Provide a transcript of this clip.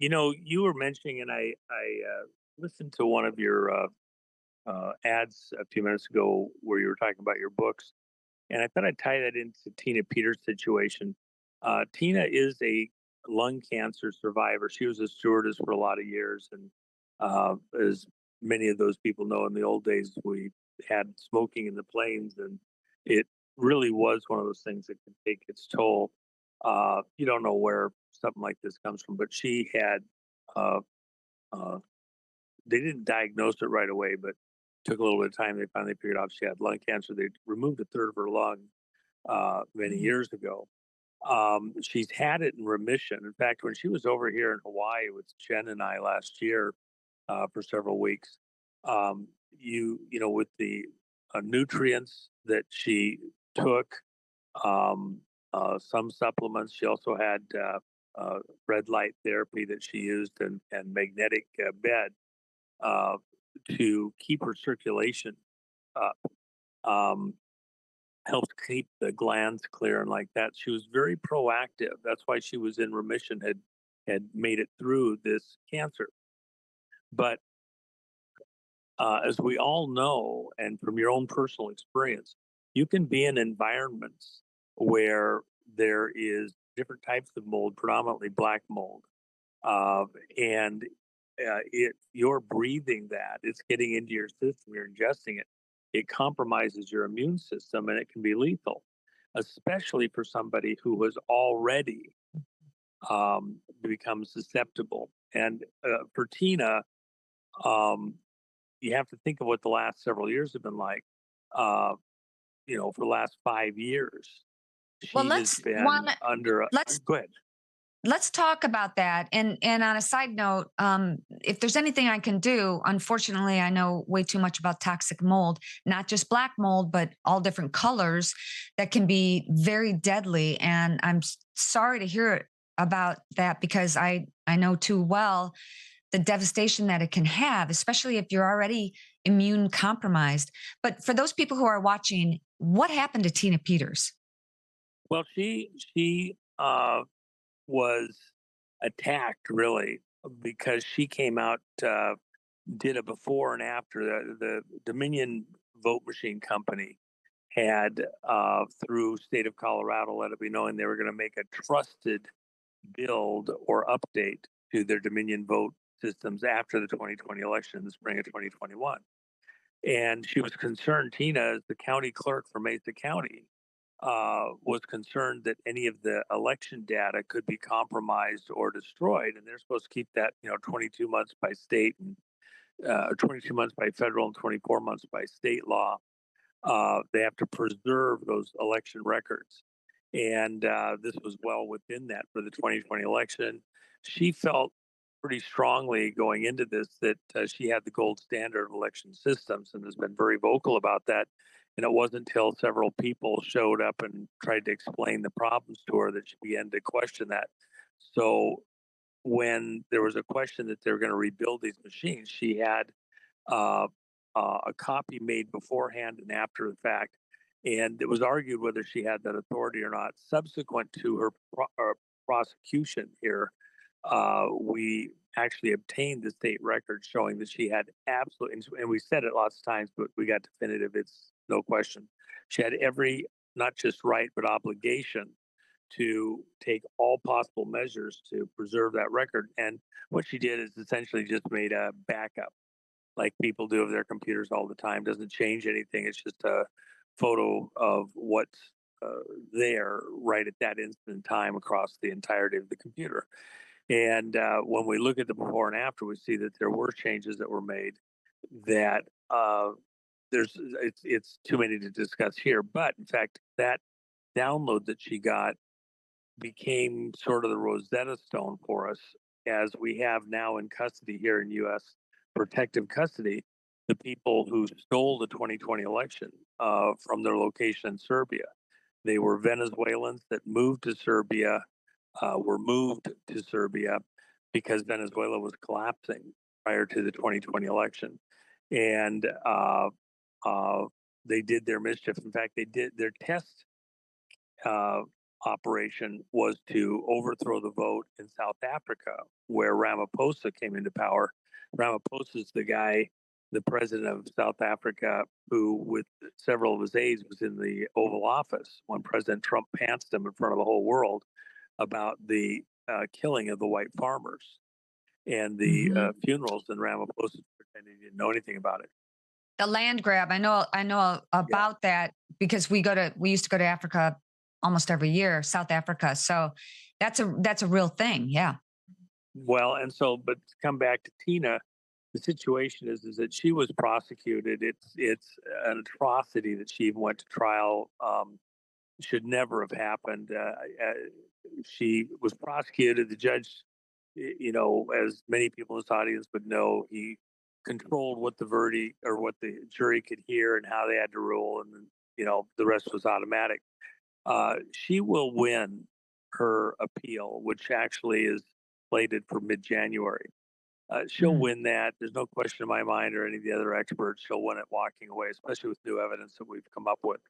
You were mentioning, and I listened to one of your ads a few minutes ago where you were talking about your books, and I thought I'd tie that into Tina Peters' situation. Tina is a lung cancer survivor. She was a stewardess for a lot of years, and as many of those people know, in the old days we had smoking in the planes, and it really was one of those things that could take its toll. You don't know where something like this comes from, but she had. Uh, uh, they didn't diagnose it right away, but took a little bit of time. They finally figured out she had lung cancer. They removed a third of her lung many Mhm. years ago. She's had it in remission. In fact, when she was over here in Hawaii with Jen and I last year for several weeks, with the nutrients that she took, um, some supplements. She also had red light therapy that she used and magnetic bed uh, to keep her circulation up. Um, Helped keep the glands clear and like that. She was very proactive. That's why she was in remission, had made it through this cancer. But as we all know, and from your own personal experience, you can be in environments where there is different types of mold, predominantly black mold, uh, and you're breathing that. It's getting into your system. You're ingesting it. It compromises your immune system, and it can be lethal, especially for somebody who was already become susceptible. And for Tina, um, you have to think of what the last several years have been like. Uh, for the last 5 years, Well, she has let's been Juan, under. let's Go ahead. let's talk about that. And on a side note, if there's anything I can do, unfortunately, I know way too much about toxic mold, not just black mold, but all different colors that can be very deadly. And I'm sorry to hear about that because I know too well the devastation that it can have, especially if you're already immune compromised. But for those people who are watching, what happened to Tina Peters? Well, she was attacked really because she came out, did a before and after. The Dominion vote machine company had, through state of Colorado, let it be known they were going to make a trusted build or update to their Dominion vote systems after the 2020 election in the spring of 2021. And she was concerned, Tina, as the county clerk for Mesa County, was concerned that any of the election data could be compromised or destroyed. And they're supposed to keep that, 22 months by state and 22 months by federal and 24 months by state law. They have to preserve those election records. And this was well within that for the 2020 election. She felt pretty strongly going into this that she had the gold standard of election systems and has been very vocal about that. And it wasn't until several people showed up and tried to explain the problems to her that she began to question that. So when there was a question that they were going to rebuild these machines, she had uh, a copy made beforehand and after the fact. And it was argued whether she had that authority or not. Subsequent to her prosecution here, we actually obtained the state record showing that she had absolutely, and we said it lots of times, but we got definitive. It's no question. She had every, not just right, but obligation to take all possible measures to preserve that record. And what she did is essentially just made a backup like people do of their computers all the time. Doesn't change anything. It's just a photo of what's there right at that instant in time across the entirety of the computer. And when we look at the before and after, we see that there were changes that were made that it's too many to discuss here. But in fact, that download that she got became sort of the Rosetta Stone for us, as we have now in custody here in U.S. protective custody the people who stole the 2020 election from their location in Serbia. They were Venezuelans that moved to Serbia, were moved to Serbia because Venezuela was collapsing prior to the 2020 election. And uh, they did their mischief. In fact, they did their test operation was to overthrow the vote in South Africa, where Ramaphosa came into power. Ramaphosa is the guy, the president of South Africa, who, with several of his aides, was in the Oval Office when President Trump pantsed him in front of the whole world about the killing of the white farmers and the Hmm. funerals, and Ramaphosa pretending he didn't know anything about it. The land grab. I know Yeah. about that because we used to go to Africa almost every year, South Africa. So that's a real thing. Yeah. Well, and so, but to come back to Tina, the situation is that she was prosecuted. It's an atrocity that she even went to trial. Should never have happened. She was prosecuted. The judge, as many people in this audience would know, he controlled what the verdict or what the jury could hear and how they had to rule, and then, the rest was automatic. She will win her appeal, which actually is slated for mid-January. She'll Mm. win that. There's no question in my mind or any of the other experts. She'll win it walking away, especially with new evidence that we've come up with.